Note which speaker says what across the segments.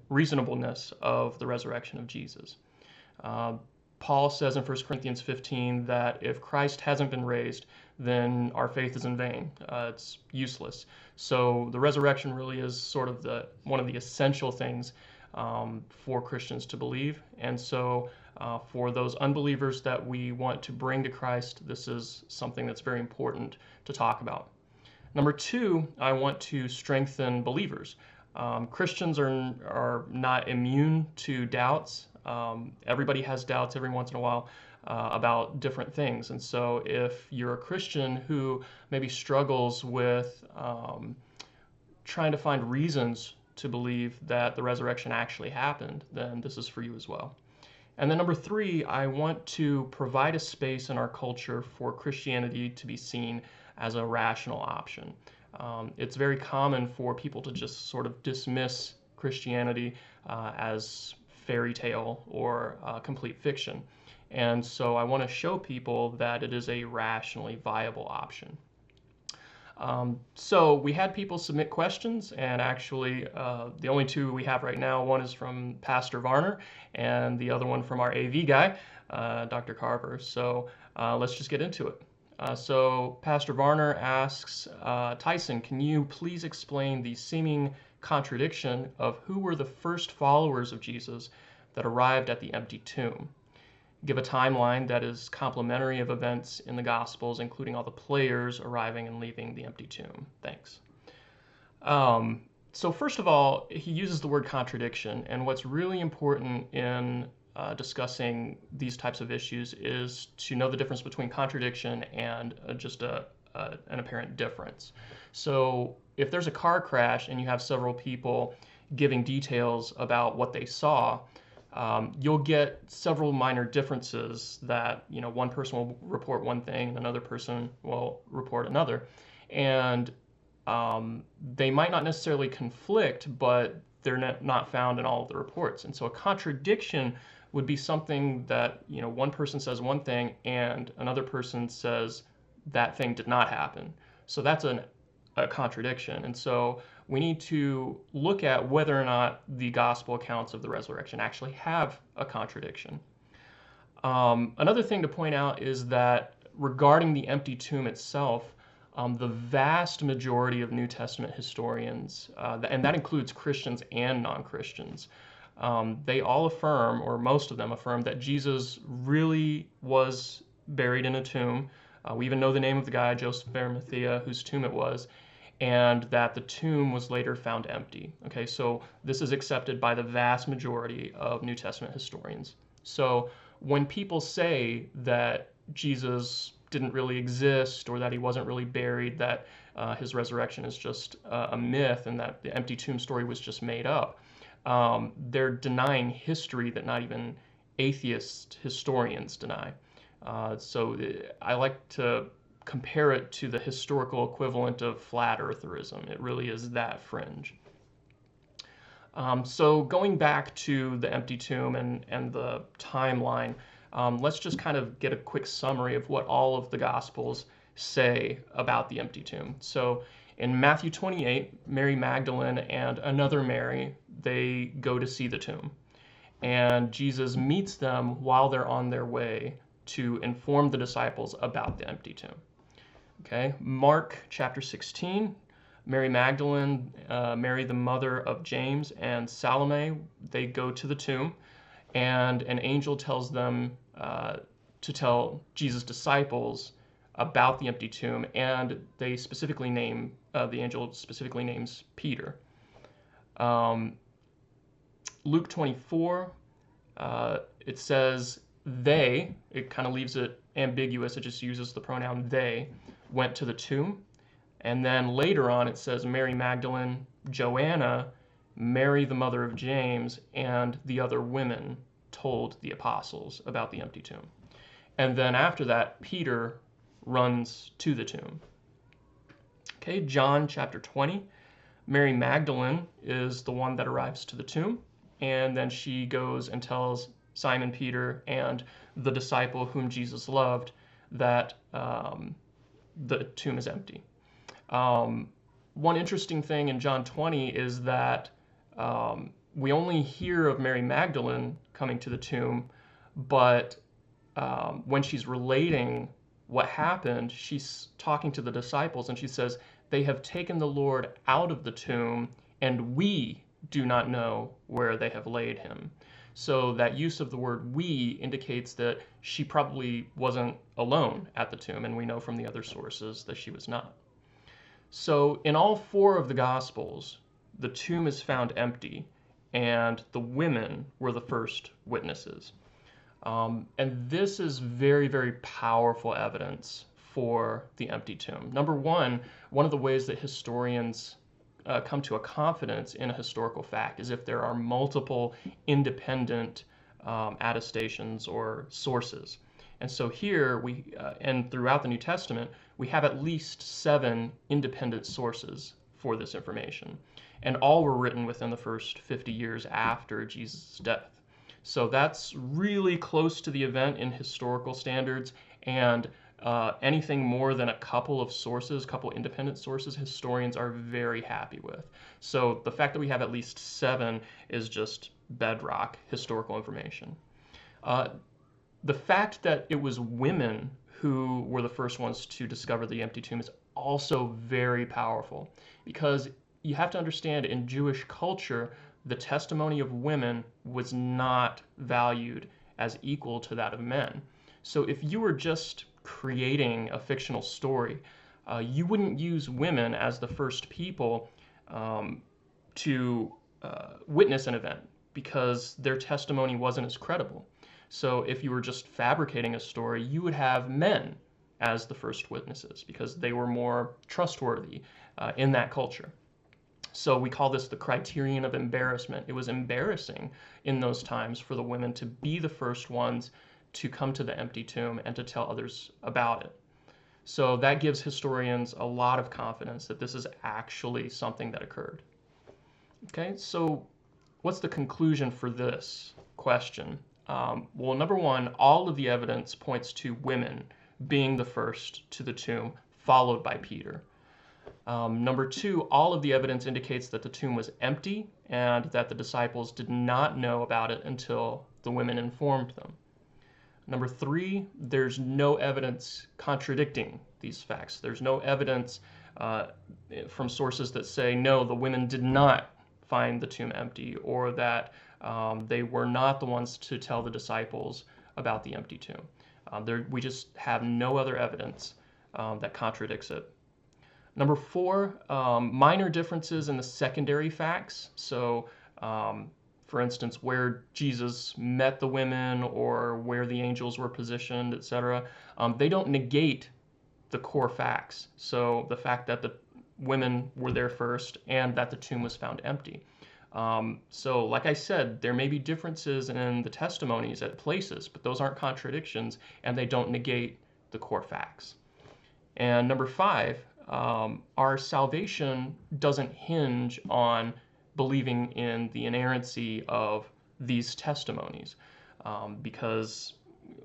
Speaker 1: reasonableness of the resurrection of Jesus. Uh, Paul says in 1 Corinthians 15 that if Christ hasn't been raised, then our faith is in vain. It's useless. So the resurrection really is sort of one of the essential things for Christians to believe. And so for those unbelievers that we want to bring to Christ, this is something that's very important to talk about. Number two, I want to strengthen believers. Christians are not immune to doubts. Everybody has doubts every once in a while about different things. And so if you're a Christian who maybe struggles with trying to find reasons to believe that the resurrection actually happened, then this is for you as well. And then number three, I want to provide a space in our culture for Christianity to be seen as a rational option. It's very common for people to just sort of dismiss Christianity as fairy tale or complete fiction. And so I want to show people that it is a rationally viable option. So we had people submit questions, and actually the only two we have right now, one is from Pastor Varner and the other one from our AV guy, Dr. Carver. So let's just get into it. So Pastor Varner asks, Tyson, can you please explain the seeming contradiction of who were the first followers of Jesus that arrived at the empty tomb? Give a timeline that is complementary of events in the Gospels, including all the players arriving and leaving the empty tomb. Thanks. So first of all, he uses the word contradiction, and what's really important in discussing these types of issues is to know the difference between contradiction and just an apparent difference. So if there's a car crash and you have several people giving details about what they saw, you'll get several minor differences that, one person will report one thing and another person will report another. And they might not necessarily conflict, but they're not found in all of the reports. And so a contradiction would be something that, one person says one thing and another person says that thing did not happen. So that's a contradiction. And so we need to look at whether or not the gospel accounts of the resurrection actually have a contradiction. Another thing to point out is that regarding the empty tomb itself, the vast majority of New Testament historians, and that includes Christians and non-Christians, they all affirm, or most of them affirm, that Jesus really was buried in a tomb. We even know the name of the guy, Joseph of Arimathea, whose tomb it was, and that the tomb was later found empty. Okay, so this is accepted by the vast majority of New Testament historians. So when people say that Jesus didn't really exist or that he wasn't really buried, that his resurrection is just a myth and that the empty tomb story was just made up, they're denying history that not even atheist historians deny. So I like to compare it to the historical equivalent of flat eartherism. It really is that fringe. So going back to the empty tomb and the timeline, let's just kind of get a quick summary of what all of the Gospels say about the empty tomb. So in Matthew 28, Mary Magdalene and another Mary, they go to see the tomb. And Jesus meets them while they're on their way to inform the disciples about the empty tomb. Okay, Mark chapter 16, Mary Magdalene, Mary the mother of James, and Salome, they go to the tomb, and an angel tells them to tell Jesus' disciples about the empty tomb, and they specifically name, the angel specifically names Peter. Luke 24, it says they, it kind of leaves it ambiguous, it just uses the pronoun they, went to the tomb. And then later on it says Mary Magdalene, Joanna, Mary the mother of James, and the other women told the apostles about the empty tomb. And then after that, Peter runs to the tomb. Okay, John chapter 20, Mary Magdalene is the one that arrives to the tomb, and then she goes and tells Simon Peter and the disciple whom Jesus loved that the tomb is empty. One interesting thing in John 20 is that we only hear of Mary Magdalene coming to the tomb, but when she's relating what happened, she's talking to the disciples and she says, "They have taken the Lord out of the tomb, and we do not know where they have laid him." So that use of the word "we" indicates that she probably wasn't alone at the tomb, and we know from the other sources that she was not. So in all four of the Gospels, the tomb is found empty, and the women were the first witnesses. And this is very, very powerful evidence for the empty tomb. Number one of the ways that historians come to a confidence in a historical fact is if there are multiple independent attestations or sources. And so here and throughout the New Testament, we have at least 7 independent sources for this information. And all were written within the first 50 years after Jesus' death. So that's really close to the event in historical standards, and anything more than a couple of sources, couple independent sources, historians are very happy with. So the fact that we have at least 7 is just bedrock historical information. The fact that it was women who were the first ones to discover the empty tomb is also very powerful, because you have to understand, in Jewish culture, the testimony of women was not valued as equal to that of men. So if you were just creating a fictional story, you wouldn't use women as the first people to witness an event, because their testimony wasn't as credible. So if you were just fabricating a story, you would have men as the first witnesses, because they were more trustworthy in that culture. So we call this the criterion of embarrassment. It was embarrassing in those times for the women to be the first ones to come to the empty tomb and to tell others about it. So that gives historians a lot of confidence that this is actually something that occurred. Okay, so what's the conclusion for this question? Well, number one, all of the evidence points to women being the first to the tomb, followed by Peter. Number two, all of the evidence indicates that the tomb was empty and that the disciples did not know about it until the women informed them. Number three, there's no evidence contradicting these facts. There's no evidence from sources that say, no, the women did not find the tomb empty, or that they were not the ones to tell the disciples about the empty tomb. We just have no other evidence that contradicts it. Number four, minor differences in the secondary facts. So, for instance, where Jesus met the women or where the angels were positioned, etc., they don't negate the core facts. So the fact that the women were there first and that the tomb was found empty. So like I said, there may be differences in the testimonies at places, but those aren't contradictions, and they don't negate the core facts. And number five, our salvation doesn't hinge on believing in the inerrancy of these testimonies, because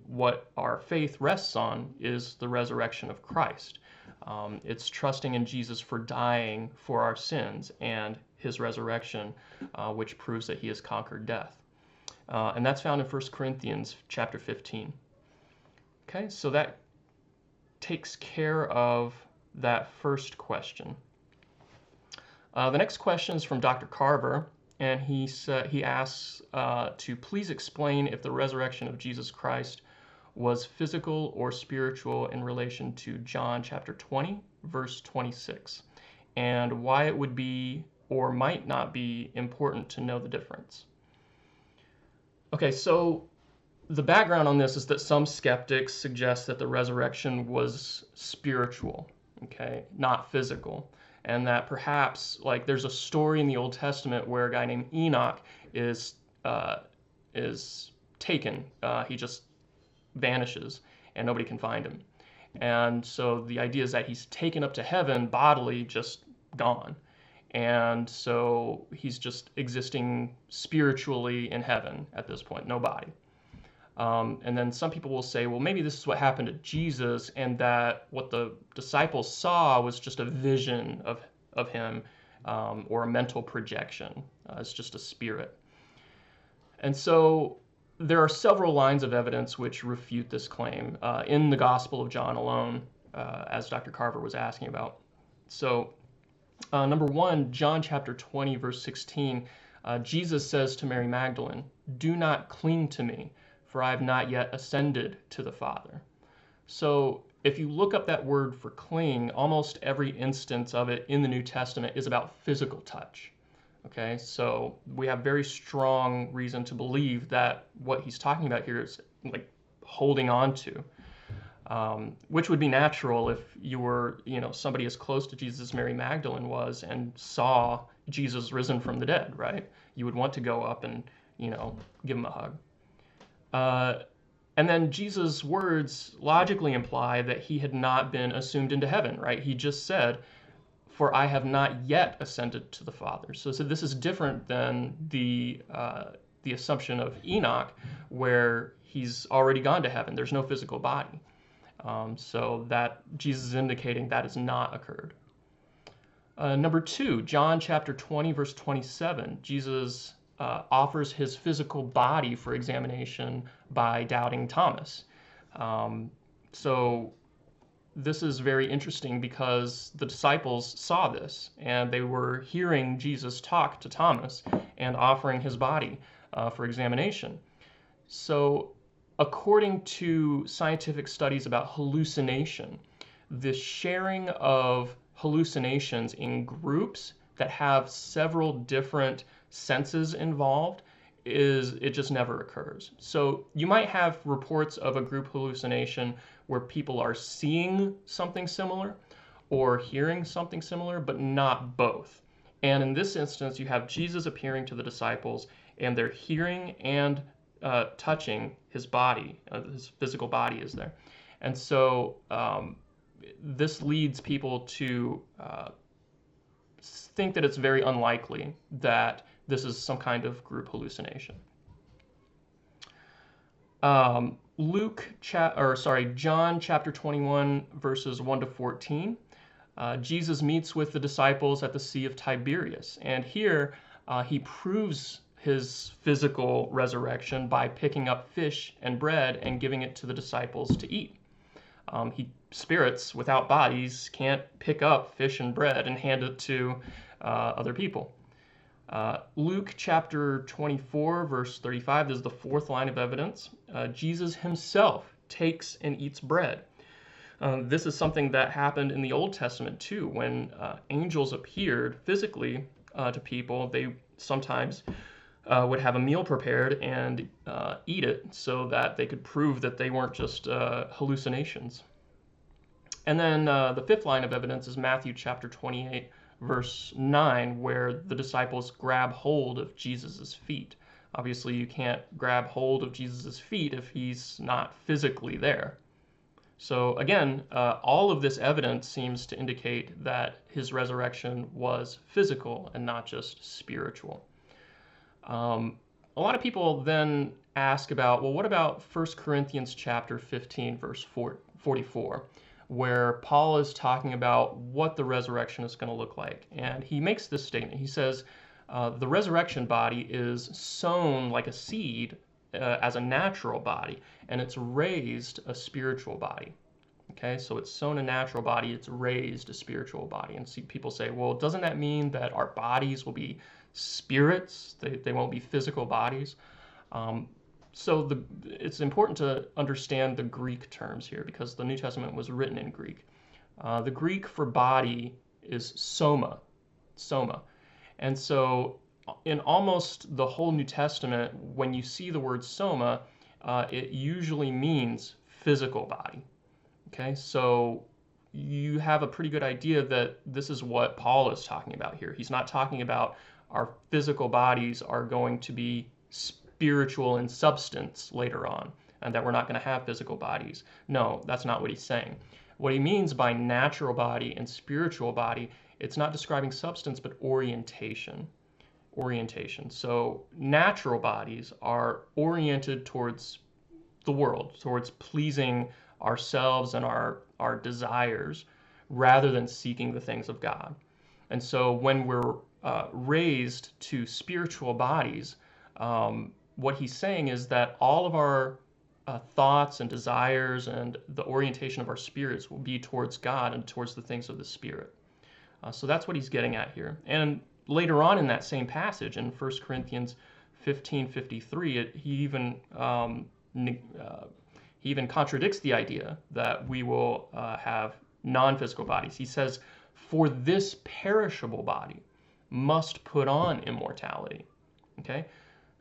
Speaker 1: what our faith rests on is the resurrection of Christ. It's trusting in Jesus for dying for our sins and his resurrection, which proves that he has conquered death. And that's found in 1 Corinthians chapter 15. Okay, so that takes care of that first question. The next question is from Dr. Carver, and he asks to please explain if the resurrection of Jesus Christ was physical or spiritual in relation to John chapter 20, verse 26, and why it would be or might not be important to know the difference. Okay, so the background on this is that some skeptics suggest that the resurrection was spiritual, okay, not physical, and that perhaps, like, there's a story in the Old Testament where a guy named Enoch is taken. He just vanishes and nobody can find him. And so the idea is that he's taken up to heaven bodily, just gone. And so he's just existing spiritually in heaven at this point, no body. And then some people will say, well, maybe this is what happened to Jesus, and that what the disciples saw was just a vision of him, or a mental projection. It's just a spirit. And so there are several lines of evidence which refute this claim in the Gospel of John alone, as Dr. Carver was asking about. So number one, John chapter 20, verse 16, Jesus says to Mary Magdalene, "Do not cling to me, for I have not yet ascended to the Father." So if you look up that word for cling, almost every instance of it in the New Testament is about physical touch. Okay, so we have very strong reason to believe that what he's talking about here is like holding on to, which would be natural if you were, somebody as close to Jesus as Mary Magdalene was and saw Jesus risen from the dead, right? You would want to go up and, give him a hug. And then Jesus' words logically imply that he had not been assumed into heaven, right? He just said, "For I have not yet ascended to the Father." So this is different than the assumption of Enoch, where he's already gone to heaven. There's no physical body. So that Jesus is indicating that has not occurred. Number two, John chapter 20, verse 27, Jesus offers his physical body for examination by doubting Thomas. So this is very interesting because the disciples saw this and they were hearing Jesus talk to Thomas and offering his body for examination. So according to scientific studies about hallucination, the sharing of hallucinations in groups that have several different senses involved it just never occurs. So you might have reports of a group hallucination where people are seeing something similar or hearing something similar, but not both. And in this instance, you have Jesus appearing to the disciples, and they're hearing and touching his body, his physical body is there. And so this leads people to think that it's very unlikely that this is some kind of group hallucination. John chapter 21, verses 1 to 14. Jesus meets with the disciples at the Sea of Tiberias, and here he proves his physical resurrection by picking up fish and bread and giving it to the disciples to eat. Spirits without bodies can't pick up fish and bread and hand it to other people. Luke chapter 24, verse 35, this is the fourth line of evidence. Jesus himself takes and eats bread. This is something that happened in the Old Testament too. When angels appeared physically to people, they sometimes would have a meal prepared and eat it so that they could prove that they weren't just hallucinations. And then the fifth line of evidence is Matthew chapter 28, verse 9, where the disciples grab hold of Jesus' feet. Obviously, you can't grab hold of Jesus' feet if he's not physically there. So again, all of this evidence seems to indicate that his resurrection was physical and not just spiritual. A lot of people then ask about, well, what about 1 Corinthians chapter 15, verse 44? Where Paul is talking about what the resurrection is going to look like. And he makes this statement. He says, the resurrection body is sown like a seed as a natural body, and it's raised a spiritual body. Okay, so it's sown a natural body, it's raised a spiritual body. And people say, well, doesn't that mean that our bodies will be spirits? They won't be physical bodies? So it's important to understand the Greek terms here because the New Testament was written in Greek. The Greek for body is soma. And so in almost the whole New Testament, when you see the word soma, it usually means physical body. Okay, so you have a pretty good idea that this is what Paul is talking about here. He's not talking about our physical bodies are going to be spiritual in substance later on, and that we're not going to have physical bodies. No, that's not what he's saying. What he means by natural body and spiritual body, it's not describing substance, but orientation. So natural bodies are oriented towards the world, towards pleasing ourselves and our desires, rather than seeking the things of God. And so when we're raised to spiritual bodies, what he's saying is that all of our thoughts and desires and the orientation of our spirits will be towards God and towards the things of the Spirit. So that's what he's getting at here. And later on in that same passage, in 1 Corinthians 15:53, he even contradicts the idea that we will have non-physical bodies. He says, "For this perishable body must put on immortality." Okay?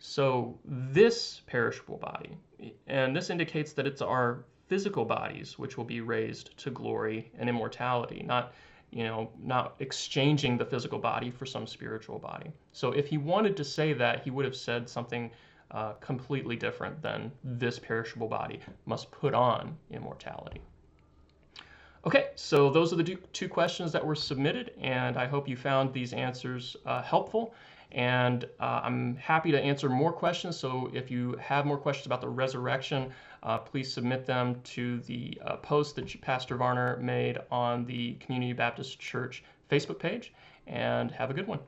Speaker 1: So this perishable body, and this indicates that it's our physical bodies which will be raised to glory and immortality, not exchanging the physical body for some spiritual body. So if he wanted to say that, he would have said something completely different than this perishable body must put on immortality. Okay, so those are the two questions that were submitted, and I hope you found these answers helpful. And I'm happy to answer more questions. So if you have more questions about the resurrection, please submit them to the post that Pastor Varner made on the Community Baptist Church Facebook page. And have a good one.